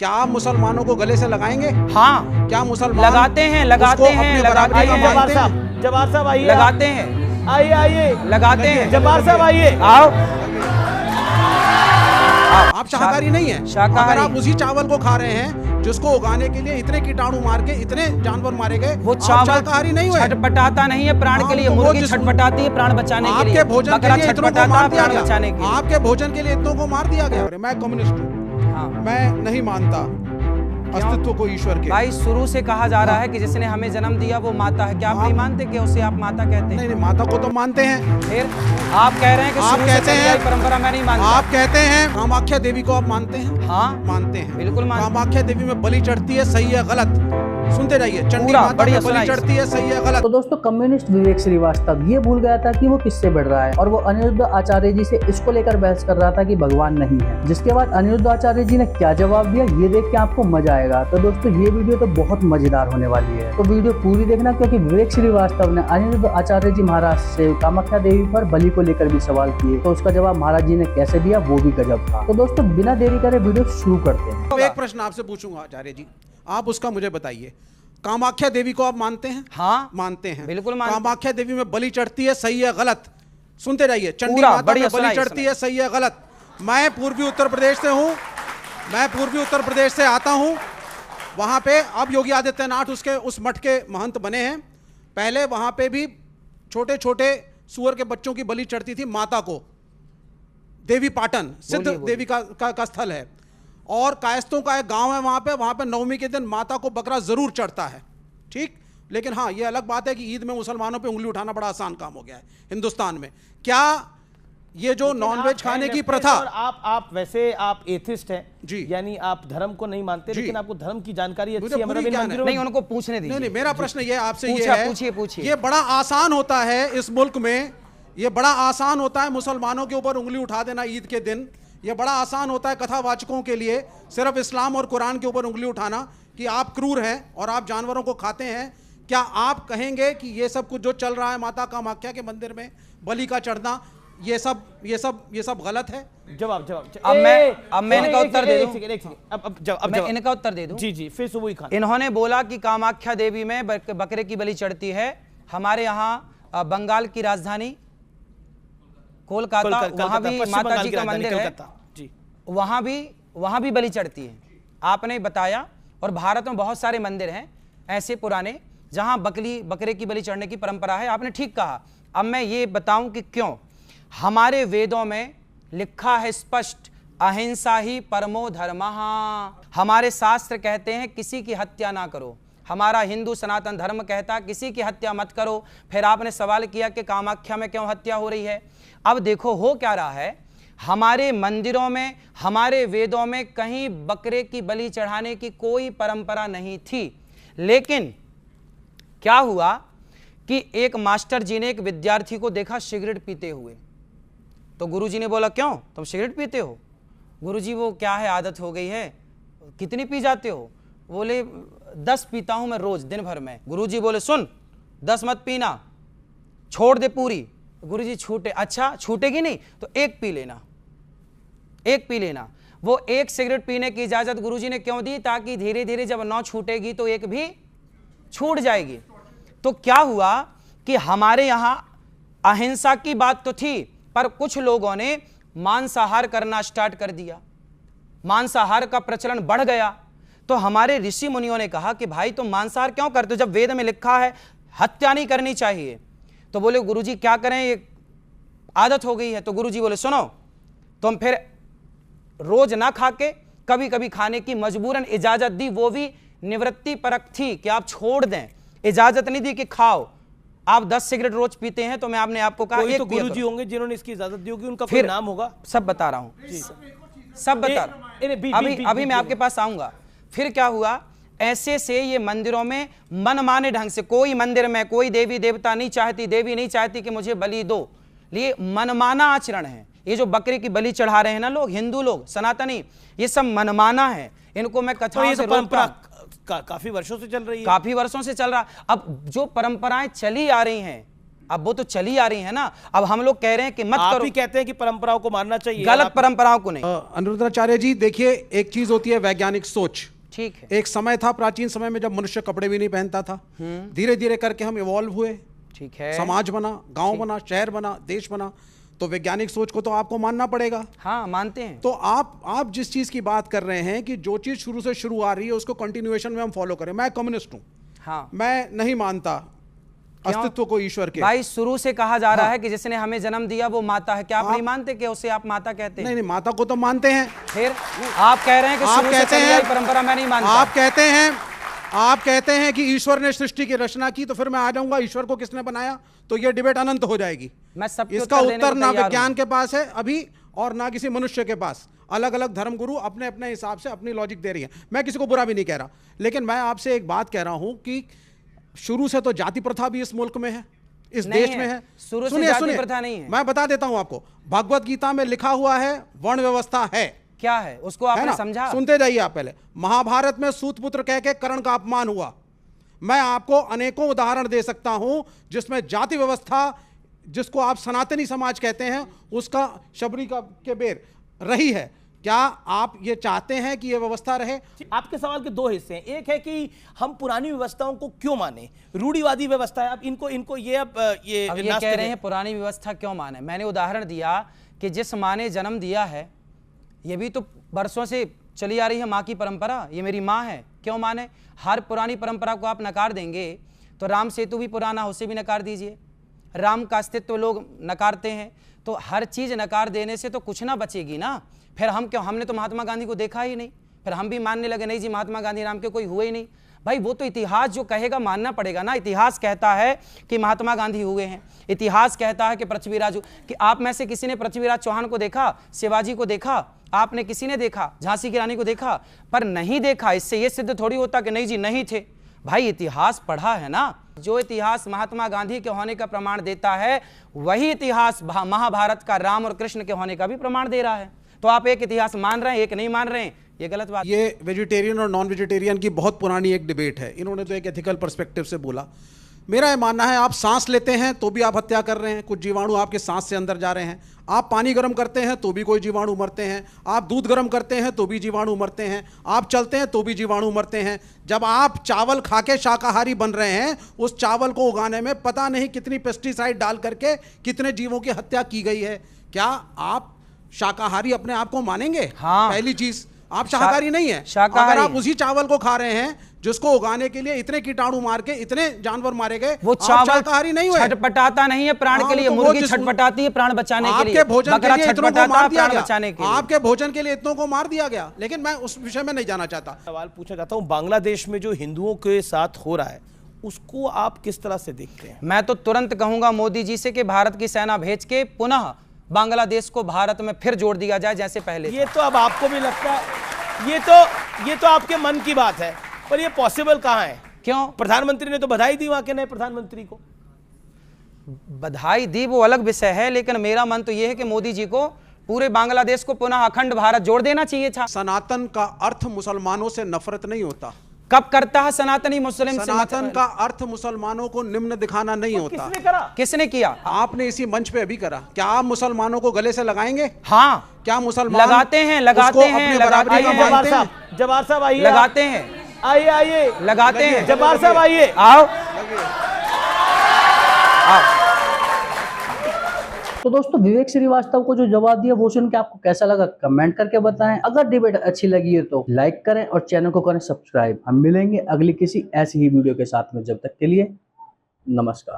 क्या आप मुसलमानों को गले से लगाएंगे? हाँ, क्या मुसलमान लगाते हैं, लगाते हैं, लगाते हैं, जब्बार साहब आइए, लगाते हैं, आइए आइए, लगाते हैं, जब्बार साहब आइए, आओ। आप शाकाहारी नहीं है। शाकाहारी। अगर आप उसी चावल को खा रहे हैं जिसको उगाने के लिए इतने कीटाणु मार के इतने जानवर मारे गए, वो आप चावल शाकाहारी नहीं हुए। छटपटाता नहीं है प्राण के लिए, तो वो मुर्गी जिस- छटपटाती है प्राण बचाने के लिए, आपके भोजन के बकरा लिए इतनों को छटपटाता मार है दिया प्राण बचाने के गया। लिए। आपके भोजन के लिए इतनों को मार दिया गया। मैं कम्युनिस्ट हूँ, हाँ। मैं नहीं मानता अस्तित्व को ईश्वर के। भाई शुरू से कहा जा रहा है कि जिसने हमें जन्म दिया वो माता है। क्या आप नहीं मानते कि उसे आप माता कहते हैं? नहीं, माता को तो मानते हैं। फिर आप कह रहे हैं कि आप शुरू से कहते चली हैं आई परंपरा मैं नहीं मानता। आप कहते हैं कामाख्या देवी को आप मानते हैं? हाँ, मानते हैं, बिल्कुल मानते हैं। कामाख्या देवी में बलि चढ़ती है, सही है गलत? सुनते रहिए, चंडी पूरा माता बढ़िया में बलि सुनाइए। चढ़ती है, सही है गलत? तो दोस्तों कम्युनिस्ट विवेक श्रीवास्तव ये भूल गया था कि वो किससे बढ़ रहा है और वो अनिरुद्ध आचार्य जी से इसको लेकर बहस कर रहा था कि भगवान नहीं है। जिसके बाद अनिरुद्ध आचार्य जी ने क्या जवाब दिया ये देख के आपको मजा आएगा। तो दोस्तों ये वीडियो तो बहुत मजेदार होने वाली है, तो वीडियो पूरी देखना, क्योंकि विवेक श्रीवास्तव ने अनिरुद्ध आचार्य जी महाराज से कामाख्या देवी पर बलि को लेकर भी सवाल किए, तो उसका जवाब महाराज जी ने कैसे दिया वो भी गजब था। तो दोस्तों बिना देरी करे वीडियो शुरू करते हैं। तो एक प्रश्न आपसे पूछूंगा आचार्य जी, आप उसका मुझे बताइए। कामाख्या देवी को आप मानते हैं? हाँ, मानते हैं, बिल्कुल मानते हैं। कामाख्या देवी में बलि चढ़ती है, सही है गलत? सुनते रहिए, चंडी पूरा माता में बढ़िया बलि सुनाइए, चढ़ती है, सही है गलत? मैं पूर्वी उत्तर प्रदेश से हूँ, मैं पूर्वी उत्तर प्रदेश से आता हूँ। वहाँ पे अब योगी आदित्यनाथ उसके उस मठ के महंत बने हैं। पहले वहाँ पे भी छोटे छोटे सुअर के बच्चों की बलि चढ़ती थी माता को। देवी पाटन सिद्ध बोलिए। देवी का स्थल है, और कायस्तों का एक गांव है वहाँ पे नवमी के दिन माता को बकरा जरूर चढ़ता है, ठीक। लेकिन हाँ, ये अलग बात है कि ईद में मुसलमानों पे उंगली उठाना बड़ा आसान काम हो गया है हिंदुस्तान में। क्या ये जो नॉनवेज खाने की प्रथा, और आप वैसे आप एथिस्ट हैं जी, यानी आप धर्म को नहीं मानते, जी, लेकिन आपको धर्म की जानकारी मुझे अच्छी है। पूरी मतलब इन ज्ञान है। मंदिरों में- नहीं उनको पूछने दीजिए। नहीं, मेरा प्रश्न ये आपसे ये पूछा, है, पूछिए। ये बड़ा आसान होता है इस मुल्क में, ये बड़ा आसान होता है मुसलमानों के ऊपर उंगली उठा देना ईद के दिन। ये बड़ा आसान होता है कथावाचकों के लिए सिर्फ इस्लाम और कुरान के ऊपर उंगली उठाना कि आप क्रूर हैं और आप जानवरों को खाते हैं। क्या आप कहेंगे कि ये सब कुछ जो चल रहा है माता कामाख्या के मंदिर में बलि का चढ़ना, ये सब गलत है? जवाब अब मैं इनका उत्तर दे दूं। अब मैं इनका उत्तर दे दूं। जी फिर सुबह खान इन्होंने बोला कि कामाख्या देवी में बकरे की बलि चढ़ती है। हमारे यहाँ बंगाल की राजधानी कोलकाता, वहां भी माता जी का मंदिर है, वहां भी बलि चढ़ती है। आपने बताया, और भारत में बहुत सारे मंदिर हैं ऐसे पुराने जहां बकरे की बलि चढ़ने की परंपरा है। आपने ठीक कहा। अब मैं ये बताऊं कि क्यों। हमारे वेदों में लिखा है स्पष्ट, अहिंसा ही परमो धर्मः। हमारे शास्त्र कहते हैं किसी की हत्या ना करो। हमारा हिंदू सनातन धर्म कहता है किसी की हत्या मत करो। फिर आपने सवाल किया कि कामाख्या में क्यों हत्या हो रही है। अब देखो हो क्या रहा है, हमारे मंदिरों में, हमारे वेदों में कहीं बकरे की बलि चढ़ाने की कोई परंपरा नहीं थी। लेकिन क्या हुआ कि एक मास्टर जी ने एक विद्यार्थी को देखा सिगरेट पीते हुए। तो गुरुजी ने बोला क्यों तुम सिगरेट पीते हो? गुरुजी वो क्या है, आदत हो गई है। कितनी पी जाते हो? बोले 10 पीता हूं मैं रोज दिन भर में। गुरुजी बोले सुन 10 मत पीना, छोड़ दे पूरी। गुरुजी छूटे, अच्छा छूटेगी नहीं तो एक पी लेना, एक पी लेना। वो एक सिगरेट पीने की इजाजत गुरुजी ने क्यों दी? ताकि धीरे धीरे जब 9 छूटेगी तो एक भी छूट जाएगी। तो क्या हुआ कि हमारे यहां अहिंसा की बात तो थी, पर कुछ लोगों ने मांसाहार करना स्टार्ट कर दिया, मांसाहार का प्रचलन बढ़ गया। तो हमारे ऋषि मुनियों ने कहा कि भाई तुम मांसाहार क्यों करते हो जब वेद में लिखा है हत्या नहीं करनी चाहिए। तो बोले गुरुजी क्या करें, ये आदत हो गई है। तो गुरुजी बोले सुनो, तुम फिर रोज ना खा के कभी कभी खाने की मजबूरन इजाजत दी, वो भी निवृत्ति परक थी कि आप छोड़ दें, इजाजत नहीं दी कि खाओ। आप 10 सिगरेट रोज पीते हैं तो मैं आपने आपको कहा कोई तो गुरुजी होंगे जिन्होंने इसकी इजाजत दी होगी, उनका कोई फिर नाम होगा। सब बता रहा हूं, सब बता रहा हूं। अभी मैं आपके पास आऊंगा। फिर क्या हुआ, ऐसे से ये मंदिरों में मनमाने ढंग से, कोई मंदिर में कोई देवी देवता नहीं चाहती, देवी नहीं चाहती कि मुझे बलि दो, ये मनमाना आचरण है। ये जो बकरे की बलि चढ़ा रहे हैं ना लोग, हिंदू लोग, सनातनी, ये सब मनमाना है। इनको मैं कथाओं से रोकता हूं। काफी वर्षों से चल रही है, काफी वर्षों से चल रहा। अब जो परंपराएं चली आ रही हैं अब वो तो चली आ रही है ना। अब हम लोग कह रहे हैं कि मत आप करो, ही कहते हैं कि परंपराओं को मानना चाहिए, गलत परंपराओं को नहीं। अनिरुद्धाचार्य जी देखिए, एक चीज होती है वैज्ञानिक सोच। ठीक है, एक समय था प्राचीन समय में जब मनुष्य कपड़े भी नहीं पहनता था, धीरे धीरे करके हम इवॉल्व हुए, ठीक है, समाज बना, गांव बना, शहर बना, देश बना, तो वैज्ञानिक सोच को तो आपको मानना पड़ेगा। हाँ मानते हैं। तो आप जिस चीज की बात कर रहे हैं कि जो चीज शुरू से शुरू आ रही है उसको कंटिन्यूएशन में हम फॉलो करें, मैं कम्युनिस्ट हूं, हाँ मैं नहीं मानता अस्तित्व को ईश्वर के। भाई शुरू से कहा जा रहा है कि जिसने हमें जन्म दिया वो माता है, क्या आप नहीं मानते कि उसे आप माता कहते हैं? नहीं, माता को तो मानते हैं। फिर आप कह रहे हैं कि आप शुरू से कहते चली हैं, आई परंपरा मैं नहीं मानता। आप कहते हैं कि ईश्वर ने सृष्टि की रचना की, तो फिर मैं आ जाऊंगा ईश्वर को किसने बनाया, तो ये डिबेट अनंत हो जाएगी। मैं सबके इसका उत्तर देने उत्तर को ना तैयार विज्ञान हूं। के पास है अभी और ना किसी मनुष्य के पास। अलग अलग धर्मगुरु अपने अपने हिसाब से अपनी लॉजिक दे रही है, मैं किसी को बुरा भी नहीं कह रहा, लेकिन मैं आपसे एक बात कह रहा हूं कि शुरू से तो जाति प्रथा भी इस मुल्क में है, इस नहीं देश है। में है। शुरू से सुनिए, जाति सुनिए, प्रथा नहीं है। मैं बता देता हूं आपको, भगवत गीता में लिखा हुआ है वर्ण व्यवस्था है। क्या है उसको है आपने ना? समझा? सुनते जाइए आप पहले। महाभारत में सूत पुत्र कह के कर्ण का अपमान हुआ। मैं आपको अनेकों उदाहरण दे सकता हूं जिसमें जाति व्यवस्था, जिसको आप सनातनी समाज कहते हैं, उसका शबरी का के बेर रही है। क्या आप ये चाहते हैं कि ये व्यवस्था रहे? आपके सवाल के दो हिस्से हैं। एक है कि हम पुरानी व्यवस्थाओं को क्यों माने, रूढ़िवादी व्यवस्था है, अब इनको ये अब ये कह नास्तिक रहे है। हैं पुरानी व्यवस्था क्यों माने। मैंने उदाहरण दिया कि जिस माँ ने जन्म दिया है, ये भी तो वर्षों से चली आ रही है माँ की परंपरा, ये मेरी माँ है, क्यों माने? हर पुरानी परंपरा को आप नकार देंगे तो राम सेतु भी पुराना, उसे भी नकार दीजिए। राम का अस्तित्व लोग नकारते हैं, तो हर चीज नकार देने से तो कुछ ना बचेगी ना। फिर हम क्यों, हमने तो महात्मा गांधी को देखा ही नहीं, फिर हम भी मानने लगे नहीं जी महात्मा गांधी नाम के कोई हुए ही नहीं। भाई वो तो इतिहास जो कहेगा मानना पड़ेगा ना। इतिहास कहता है कि महात्मा गांधी हुए हैं, इतिहास कहता है कि पृथ्वीराज, कि आप में से किसी ने पृथ्वीराज चौहान को देखा, शिवाजी को देखा, आपने किसी ने देखा, झांसी की रानी को देखा? पर नहीं देखा, इससे ये सिद्ध थोड़ी होता कि नहीं जी नहीं थे। भाई इतिहास पढ़ा है ना। जो इतिहास महात्मा गांधी के होने का प्रमाण देता है, वही इतिहास महाभारत का राम और कृष्ण के होने का भी प्रमाण दे रहा है। तो आप एक इतिहास मान रहे हैं, एक नहीं मान रहे हैं, ये गलत बात। ये वेजिटेरियन और नॉन वेजिटेरियन की बहुत पुरानी एक डिबेट है। इन्होंने तो एक एथिकल पर्सपेक्टिव से बोला। मेरा ये मानना है, आप सांस लेते हैं तो भी आप हत्या कर रहे हैं, कुछ जीवाणु आपके सांस से अंदर जा रहे हैं। आप पानी गर्म करते हैं तो भी कोई जीवाणु मरते हैं। आप दूध गर्म करते हैं तो भी जीवाणु मरते हैं। आप चलते हैं तो भी जीवाणु मरते हैं। जब आप चावल खा के शाकाहारी बन रहे हैं, उस चावल को उगाने में पता नहीं कितनी पेस्टिसाइड डाल करके कितने जीवों की हत्या की गई है। क्या आप शाकाहारी अपने आप को मानेंगे? हाँ। पहली चीज, आप शाकाहारी नहीं है। शाकाहारी। अगर आप उसी चावल को खा रहे हैं जिसको उगाने के लिए इतने कीटाणु मार के इतने जानवर मारे गए, वो आप चावल शाकाहारी नहीं हुए। छटपटाता नहीं है प्राण हाँ, के लिए, तो वो मुर्गी जिस- छटपटाती है प्राण बचाने के लिए, आपके भोजन के बकरा लिए इतनों को छटपटाता मार है दिया प्राण बचाने के गया। लिए। आपके भोजन के लिए इतनों को मार दिया गया, लेकिन मैं उस विषय में नहीं जाना चाहता। सवाल पूछा जाता हूं, बांग्लादेश में जो हिंदुओं के साथ हो रहा है उसको आप किस तरह से देखते हैं? मैं तो तुरंत कहूंगा मोदी जी से कि भारत की सेना भेज के पुनः बांग्लादेश को भारत में फिर जोड़ दिया जाए जैसे पहले ये था। तो अब आपको भी लगता है, ये तो आपके मन की बात है, पर ये पॉसिबल कहां है? क्यों? प्रधानमंत्री ने तो बधाई दी वहां के नए प्रधानमंत्री को। बधाई दी वो अलग विषय है, लेकिन मेरा मन तो ये है कि मोदी जी को पूरे बांग्लादेश को पुनः अखंड भारत जोड़ देना चाहिए था। सनातन का अर्थ मुसलमानों से नफरत नहीं होता। कब करता है सनातनी मुस्लिम से सनातन का अर्थ मुसलमानों को निम्न दिखाना नहीं होता। किसने करा? किसने किया? आपने इसी मंच पे अभी करा। क्या आप मुसलमानों को गले से लगाएंगे? हाँ क्या मुसलमान लगाते हैं, लगाते उसको हैं, अपनी लगाते बराबरी का हैं। मानते हैं? जवाहर साहब आइए, लगाते हैं, आइए लगाते हैं। जवाहर साहब आइए। आओ आओ। तो दोस्तों, विवेक श्रीवास्तव को जो जवाब दिया वो सुन के आपको कैसा लगा कमेंट करके बताएं। अगर डिबेट अच्छी लगी है तो लाइक करें और चैनल को करें सब्सक्राइब। हम मिलेंगे अगली किसी ऐसी ही वीडियो के साथ में, जब तक के लिए नमस्कार।